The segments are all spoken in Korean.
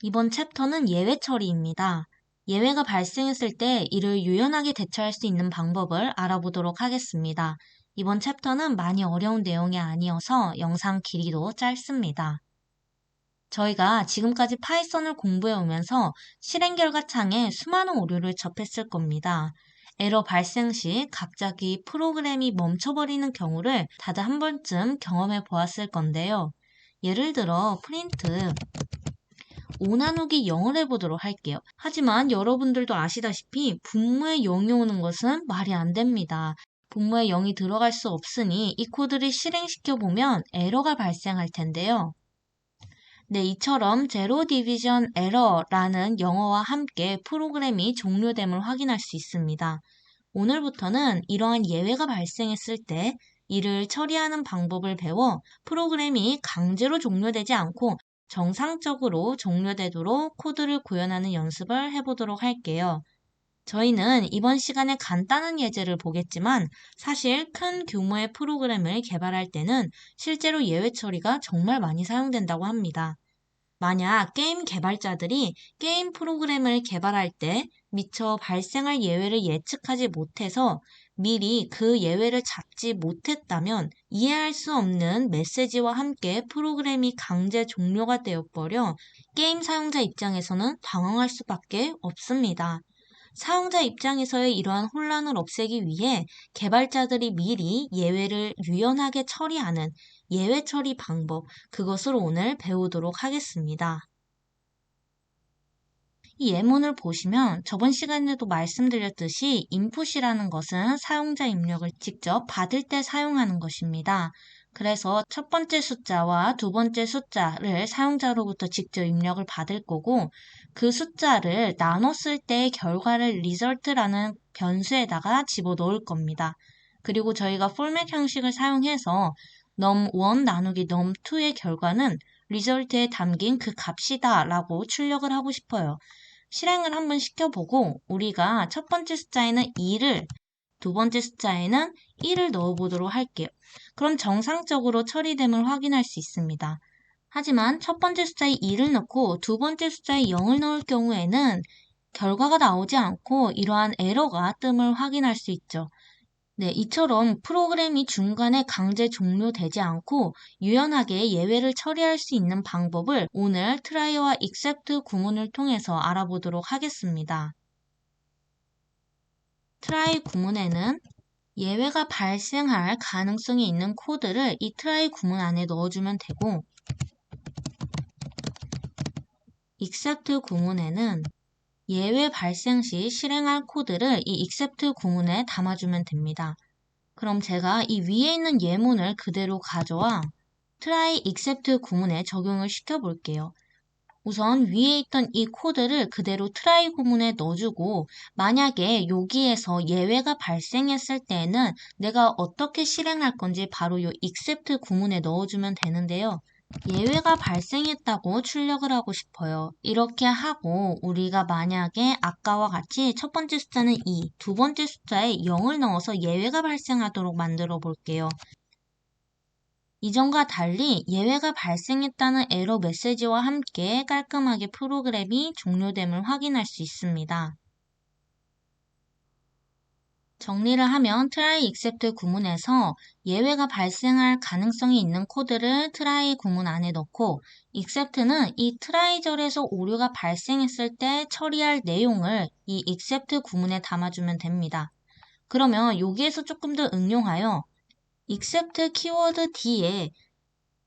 이번 챕터는 예외 처리입니다. 예외가 발생했을 때 이를 유연하게 대처할 수 있는 방법을 알아보도록 하겠습니다. 이번 챕터는 많이 어려운 내용이 아니어서 영상 길이도 짧습니다. 저희가 지금까지 파이썬을 공부해 오면서 실행 결과 창에 수많은 오류를 접했을 겁니다. 에러 발생 시 갑자기 프로그램이 멈춰버리는 경우를 다들 한 번쯤 경험해 보았을 건데요. 예를 들어 프린트 5 나누기 0을 해보도록 할게요. 하지만 여러분들도 아시다시피 분모에 0이 오는 것은 말이 안 됩니다. 분모에 0이 들어갈 수 없으니 이 코드를 실행시켜보면 에러가 발생할 텐데요. 네, 이처럼 제로 디비전 에러라는 영어와 함께 프로그램이 종료됨을 확인할 수 있습니다. 오늘부터는 이러한 예외가 발생했을 때 이를 처리하는 방법을 배워 프로그램이 강제로 종료되지 않고 정상적으로 종료되도록 코드를 구현하는 연습을 해보도록 할게요. 저희는 이번 시간에 간단한 예제를 보겠지만 사실 큰 규모의 프로그램을 개발할 때는 실제로 예외 처리가 정말 많이 사용된다고 합니다. 만약 게임 개발자들이 게임 프로그램을 개발할 때 미처 발생할 예외를 예측하지 못해서 미리 그 예외를 잡지 못했다면 이해할 수 없는 메시지와 함께 프로그램이 강제 종료가 되어버려 게임 사용자 입장에서는 당황할 수밖에 없습니다. 사용자 입장에서의 이러한 혼란을 없애기 위해 개발자들이 미리 예외를 유연하게 처리하는 예외 처리 방법, 그것을 오늘 배우도록 하겠습니다. 이 예문을 보시면 저번 시간에도 말씀드렸듯이 input이라는 것은 사용자 입력을 직접 받을 때 사용하는 것입니다. 그래서 첫 번째 숫자와 두 번째 숫자를 사용자로부터 직접 입력을 받을 거고 그 숫자를 나눴을 때의 결과를 result라는 변수에다가 집어넣을 겁니다. 그리고 저희가 포맷 형식을 사용해서 num1 나누기 num2의 결과는 result에 담긴 그 값이다 라고 출력을 하고 싶어요. 실행을 한번 시켜보고 우리가 첫 번째 숫자에는 2를, 두 번째 숫자에는 1을 넣어보도록 할게요. 그럼 정상적으로 처리됨을 확인할 수 있습니다. 하지만 첫 번째 숫자에 2를 넣고 두 번째 숫자에 0을 넣을 경우에는 결과가 나오지 않고 이러한 에러가 뜸을 확인할 수 있죠. 네, 이처럼 프로그램이 중간에 강제 종료되지 않고 유연하게 예외를 처리할 수 있는 방법을 오늘 try와 except 구문을 통해서 알아보도록 하겠습니다. try 구문에는 예외가 발생할 가능성이 있는 코드를 이 try 구문 안에 넣어주면 되고 except 구문에는 예외 발생 시 실행할 코드를 이 except 구문에 담아주면 됩니다. 그럼 제가 이 위에 있는 예문을 그대로 가져와 try except 구문에 적용을 시켜 볼게요. 우선 위에 있던 이 코드를 그대로 try 구문에 넣어주고 만약에 여기에서 예외가 발생했을 때에는 내가 어떻게 실행할 건지 바로 이 except 구문에 넣어주면 되는데요. 예외가 발생했다고 출력을 하고 싶어요. 이렇게 하고 우리가 만약에 아까와 같이 첫 번째 숫자는 2, 두 번째 숫자에 0을 넣어서 예외가 발생하도록 만들어 볼게요. 이전과 달리 예외가 발생했다는 에러 메시지와 함께 깔끔하게 프로그램이 종료됨을 확인할 수 있습니다. 정리를 하면 try except 구문에서 예외가 발생할 가능성이 있는 코드를 try 구문 안에 넣고 except는 이 try절에서 오류가 발생했을 때 처리할 내용을 이 except 구문에 담아주면 됩니다. 그러면 여기에서 조금 더 응용하여 except 키워드 뒤에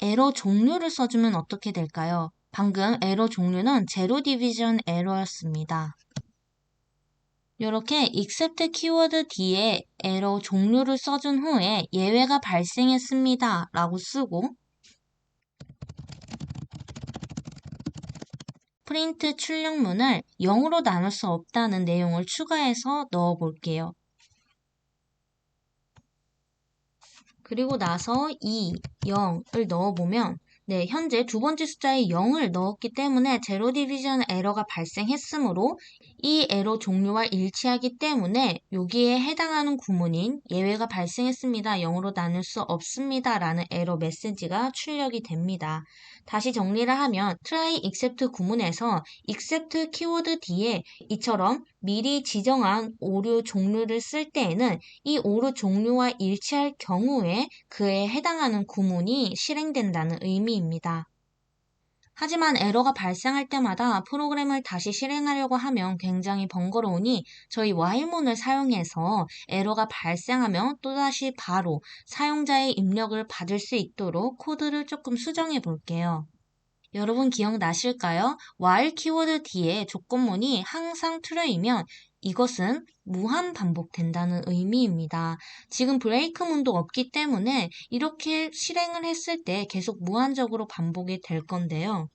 에러 종류를 써주면 어떻게 될까요? 방금 에러 종류는 제로 디비전 에러였습니다. 이렇게 except 키워드 뒤에 에러 종류를 써준 후에 예외가 발생했습니다 라고 쓰고 프린트 출력문을 0으로 나눌 수 없다는 내용을 추가해서 넣어 볼게요. 그리고 나서 2, 0을 넣어보면 네, 현재 두 번째 숫자에 0을 넣었기 때문에 제로 디비전 에러가 발생했으므로 이 에러 종류와 일치하기 때문에 여기에 해당하는 구문인 예외가 발생했습니다. 0으로 나눌 수 없습니다. 라는 에러 메시지가 출력이 됩니다. 다시 정리를 하면 try except 구문에서 except 키워드 뒤에 이처럼 미리 지정한 오류 종류를 쓸 때에는 이 오류 종류와 일치할 경우에 그에 해당하는 구문이 실행된다는 의미입니다. 하지만 에러가 발생할 때마다 프로그램을 다시 실행하려고 하면 굉장히 번거로우니 저희 while문을 사용해서 에러가 발생하면 또다시 바로 사용자의 입력을 받을 수 있도록 코드를 조금 수정해 볼게요. 여러분 기억나실까요? while 키워드 뒤에 조건문이 항상 true이면 이것은 무한 반복된다는 의미입니다. 지금 브레이크문도 없기 때문에 이렇게 실행을 했을 때 계속 무한적으로 반복이 될 건데요.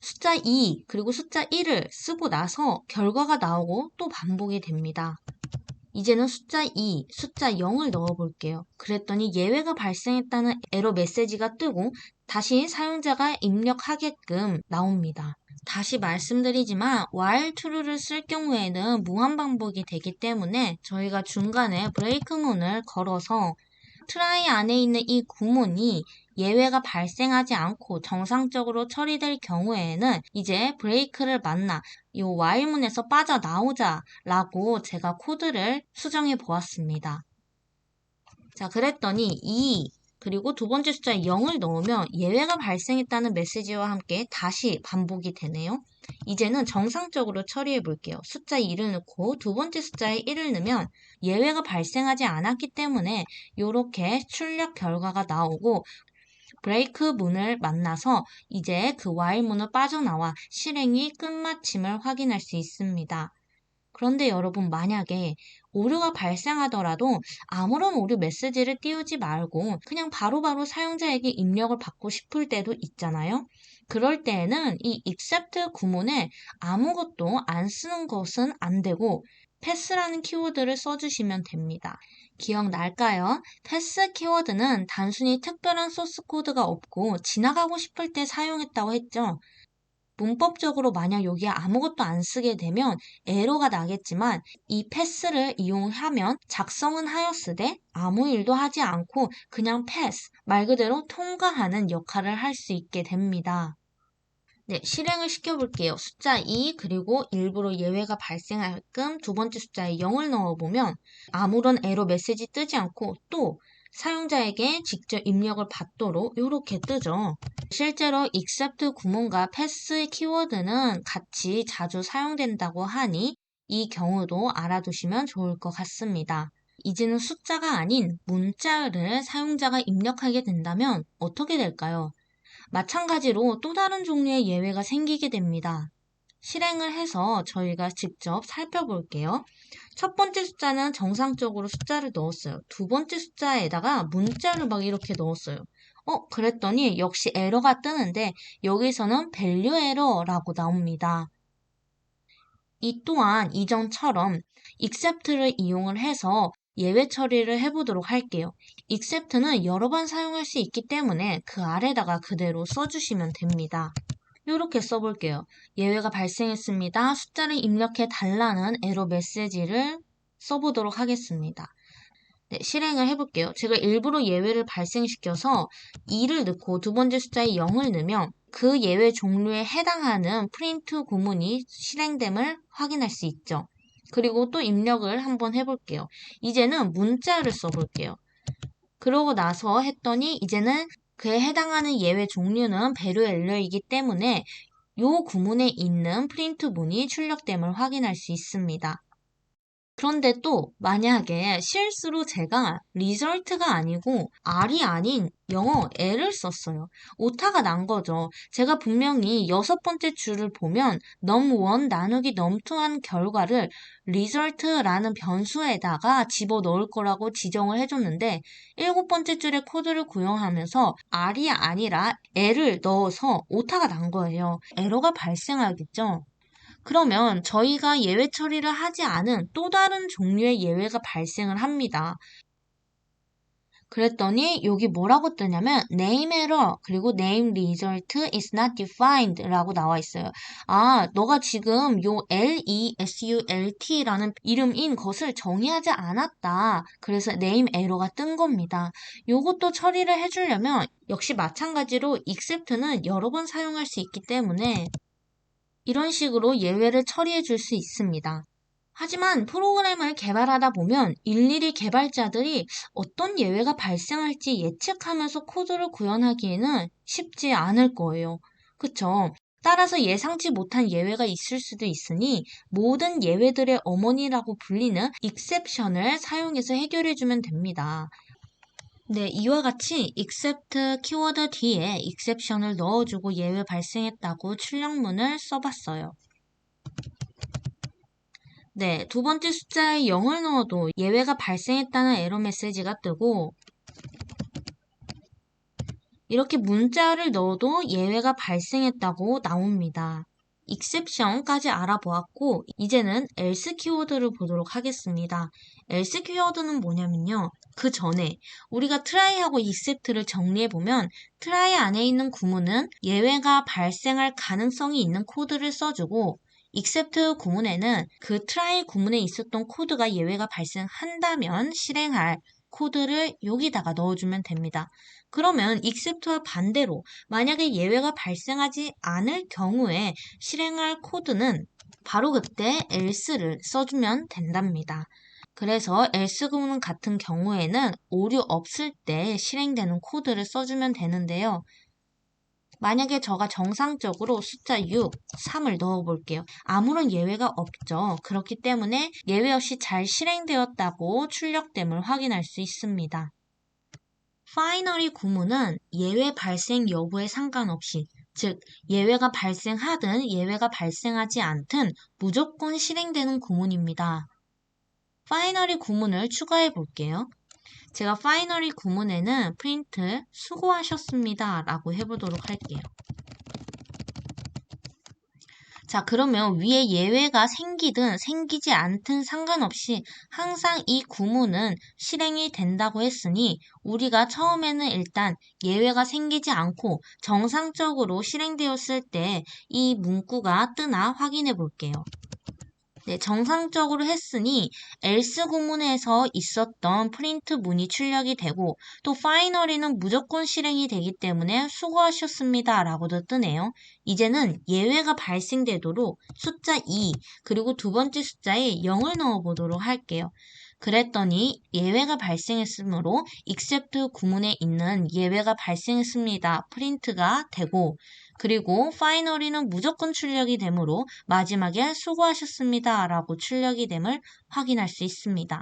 숫자 2 그리고 숫자 1을 쓰고 나서 결과가 나오고 또 반복이 됩니다. 이제는 숫자 2, 숫자 0을 넣어 볼게요. 그랬더니 예외가 발생했다는 에러 메시지가 뜨고 다시 사용자가 입력하게끔 나옵니다. 다시 말씀드리지만 while true를 쓸 경우에는 무한 반복이 되기 때문에 저희가 중간에 브레이크문을 걸어서 try 안에 있는 이 구문이 예외가 발생하지 않고 정상적으로 처리될 경우에는 이제 브레이크를 만나 이 while문에서 빠져나오자 라고 제가 코드를 수정해 보았습니다. 자, 그랬더니 2 그리고 두 번째 숫자에 0을 넣으면 예외가 발생했다는 메시지와 함께 다시 반복이 되네요. 이제는 정상적으로 처리해 볼게요. 숫자 2를 넣고 두 번째 숫자에 1을 넣으면 예외가 발생하지 않았기 때문에 이렇게 출력 결과가 나오고 브레이크 문을 만나서 이제 그 while 문을 빠져나와 실행이 끝마침을 확인할 수 있습니다. 그런데 여러분 만약에 오류가 발생하더라도 아무런 오류 메시지를 띄우지 말고 그냥 바로바로 사용자에게 입력을 받고 싶을 때도 있잖아요. 그럴 때에는 이 except 구문에 아무것도 안 쓰는 것은 안 되고 pass라는 키워드를 써주시면 됩니다. 기억날까요? pass 키워드는 단순히 특별한 소스 코드가 없고 지나가고 싶을 때 사용했다고 했죠. 문법적으로 만약 여기에 아무것도 안 쓰게 되면 에러가 나겠지만 이 패스를 이용하면 작성은 하였으되 아무 일도 하지 않고 그냥 패스, 말 그대로 통과하는 역할을 할 수 있게 됩니다. 네, 실행을 시켜볼게요. 숫자 2 그리고 일부러 예외가 발생하게끔 두 번째 숫자에 0을 넣어보면 아무런 에러 메시지 뜨지 않고 또 사용자에게 직접 입력을 받도록 이렇게 뜨죠. 실제로 except 구문과 pass 키워드는 같이 자주 사용된다고 하니 이 경우도 알아두시면 좋을 것 같습니다. 이제는 숫자가 아닌 문자를 사용자가 입력하게 된다면 어떻게 될까요? 마찬가지로 또 다른 종류의 예외가 생기게 됩니다. 실행을 해서 저희가 직접 살펴볼게요. 첫 번째 숫자는 정상적으로 숫자를 넣었어요. 두 번째 숫자에다가 문자를 막 이렇게 넣었어요. 그랬더니 역시 에러가 뜨는데 여기서는 value error라고 나옵니다. 이 또한 이전처럼 except를 이용을 해서 예외 처리를 해보도록 할게요. except는 여러 번 사용할 수 있기 때문에 그 아래다가 그대로 써주시면 됩니다. 이렇게 써볼게요. 예외가 발생했습니다. 숫자를 입력해 달라는 에러 메시지를 써보도록 하겠습니다. 네, 실행을 해볼게요. 제가 일부러 예외를 발생시켜서 2를 넣고 두 번째 숫자에 0을 넣으면 그 예외 종류에 해당하는 프린트 구문이 실행됨을 확인할 수 있죠. 그리고 또 입력을 한번 해볼게요. 이제는 문자를 써볼게요. 그러고 나서 했더니 이제는 그에 해당하는 예외 종류는 배류 엘러이기 때문에 이 구문에 있는 프린트 문이 출력됨을 확인할 수 있습니다. 그런데 또 만약에 실수로 제가 result가 아니고 R이 아닌 영어 L을 썼어요. 오타가 난 거죠. 제가 분명히 여섯 번째 줄을 보면 num1 나누기 num2한 결과를 result라는 변수에다가 집어넣을 거라고 지정을 해줬는데 일곱 번째 줄의 코드를 구현하면서 R이 아니라 L을 넣어서 오타가 난 거예요. 에러가 발생하겠죠. 그러면 저희가 예외 처리를 하지 않은 또 다른 종류의 예외가 발생을 합니다. 그랬더니 여기 뭐라고 뜨냐면 name error 그리고 name result is not defined 라고 나와 있어요. 아, 너가 지금 요 LESULT라는 이름인 것을 정의하지 않았다. 그래서 name error가 뜬 겁니다. 요것도 처리를 해주려면 역시 마찬가지로 except는 여러 번 사용할 수 있기 때문에 이런 식으로 예외를 처리해 줄 수 있습니다. 하지만 프로그램을 개발하다 보면 일일이 개발자들이 어떤 예외가 발생할지 예측하면서 코드를 구현하기에는 쉽지 않을 거예요. 그쵸? 따라서 예상치 못한 예외가 있을 수도 있으니 모든 예외들의 어머니라고 불리는 exception을 사용해서 해결해주면 됩니다. 네, 이와 같이 except 키워드 뒤에 exception을 넣어주고 예외 발생했다고 출력문을 써봤어요. 네, 두 번째 숫자에 0을 넣어도 예외가 발생했다는 에러 메시지가 뜨고 이렇게 문자를 넣어도 예외가 발생했다고 나옵니다. exception까지 알아보았고 이제는 else 키워드를 보도록 하겠습니다. else 키워드는 뭐냐면요. 그 전에 우리가 try하고 except를 정리해보면 try 안에 있는 구문은 예외가 발생할 가능성이 있는 코드를 써주고 except 구문에는 그 try 구문에 있었던 코드가 예외가 발생한다면 실행할 코드를 여기다가 넣어주면 됩니다. 그러면 except와 반대로 만약에 예외가 발생하지 않을 경우에 실행할 코드는 바로 그때 else를 써주면 된답니다. 그래서 else 구문 같은 경우에는 오류 없을 때 실행되는 코드를 써주면 되는데요. 만약에 저가 정상적으로 숫자 6, 3을 넣어볼게요. 아무런 예외가 없죠. 그렇기 때문에 예외 없이 잘 실행되었다고 출력됨을 확인할 수 있습니다. 파이너리 구문은 예외 발생 여부에 상관없이, 즉 예외가 발생하든 예외가 발생하지 않든 무조건 실행되는 구문입니다. 파이너리 구문을 추가해 볼게요. 제가 파이너리 구문에는 프린트 수고하셨습니다 라고 해보도록 할게요. 자, 그러면 위에 예외가 생기든 생기지 않든 상관없이 항상 이 구문은 실행이 된다고 했으니 우리가 처음에는 일단 예외가 생기지 않고 정상적으로 실행되었을 때 이 문구가 뜨나 확인해 볼게요. 네, 정상적으로 했으니 else 구문에서 있었던 프린트 문이 출력이 되고 또 파이너리는 무조건 실행이 되기 때문에 수고하셨습니다 라고도 뜨네요. 이제는 예외가 발생되도록 숫자 2 그리고 두 번째 숫자에 0을 넣어 보도록 할게요. 그랬더니 예외가 발생했으므로 except 구문에 있는 예외가 발생했습니다 프린트가 되고 그리고 파이너리는 무조건 출력이 되므로 마지막에 수고하셨습니다 라고 출력이 됨을 확인할 수 있습니다.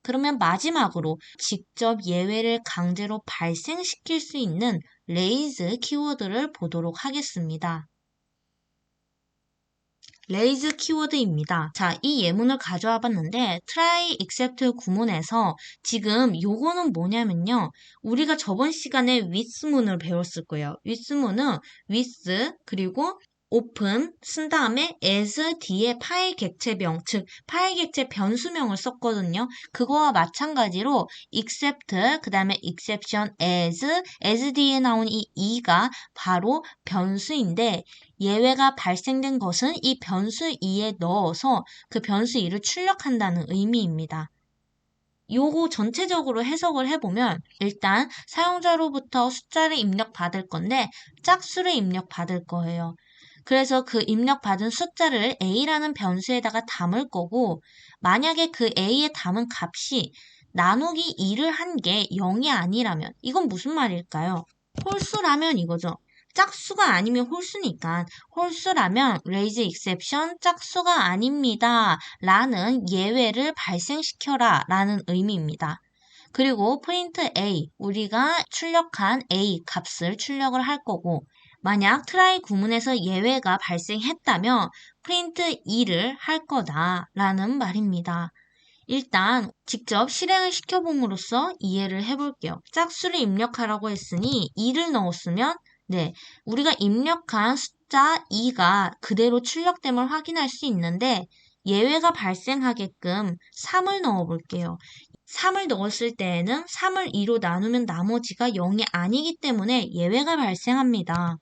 그러면 마지막으로 직접 예외를 강제로 발생시킬 수 있는 raise 키워드를 보도록 하겠습니다. raise 키워드입니다. 자, 이 예문을 가져와 봤는데 try except 구문에서 지금 요거는 뭐냐면요. 우리가 저번 시간에 with문을 배웠을 거예요. with문은 with 그리고 open 쓴 다음에 as 뒤에 파일 객체명, 즉 파일 객체 변수명을 썼거든요. 그거와 마찬가지로 except 그 다음에 exception as 뒤에 나온 이 e가 바로 변수인데 예외가 발생된 것은 이 변수 2에 넣어서 그 변수 2를 출력한다는 의미입니다. 요거 전체적으로 해석을 해보면 일단 사용자로부터 숫자를 입력받을 건데 짝수를 입력받을 거예요. 그래서 그 입력받은 숫자를 a라는 변수에다가 담을 거고 만약에 그 a에 담은 값이 나누기 2를 한 게 0이 아니라면 이건 무슨 말일까요? 홀수라면 이거죠. 짝수가 아니면 홀수니까 홀수라면 raise exception 짝수가 아닙니다 라는 예외를 발생시켜라 라는 의미입니다. 그리고 print a 우리가 출력한 a 값을 출력을 할 거고 만약 try 구문에서 예외가 발생했다면 print 2를 할 거다 라는 말입니다. 일단 직접 실행을 시켜봄으로써 이해를 해볼게요. 짝수를 입력하라고 했으니 2를 넣었으면 네, 우리가 입력한 숫자 2가 그대로 출력됨을 확인할 수 있는데 예외가 발생하게끔 3을 넣어볼게요. 3을 넣었을 때에는 3을 2로 나누면 나머지가 0이 아니기 때문에 예외가 발생합니다.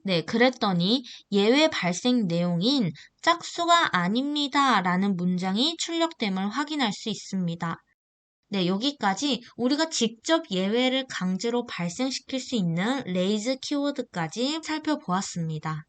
네, 그랬더니 예외 발생 내용인 짝수가 아닙니다 라는 문장이 출력됨을 확인할 수 있습니다. 네, 여기까지 우리가 직접 예외를 강제로 발생시킬 수 있는 레이즈 키워드까지 살펴보았습니다.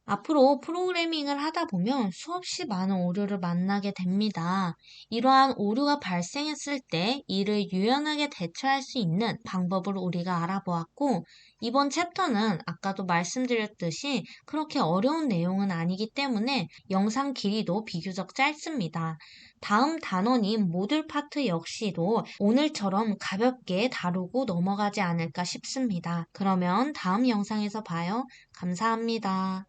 앞으로 프로그래밍을 하다 보면 수없이 많은 오류를 만나게 됩니다. 이러한 오류가 발생했을 때 이를 유연하게 대처할 수 있는 방법을 우리가 알아보았고, 이번 챕터는 아까도 말씀드렸듯이 그렇게 어려운 내용은 아니기 때문에 영상 길이도 비교적 짧습니다. 다음 단원인 모듈 파트 역시도 오늘처럼 가볍게 다루고 넘어가지 않을까 싶습니다. 그러면 다음 영상에서 봐요. 감사합니다.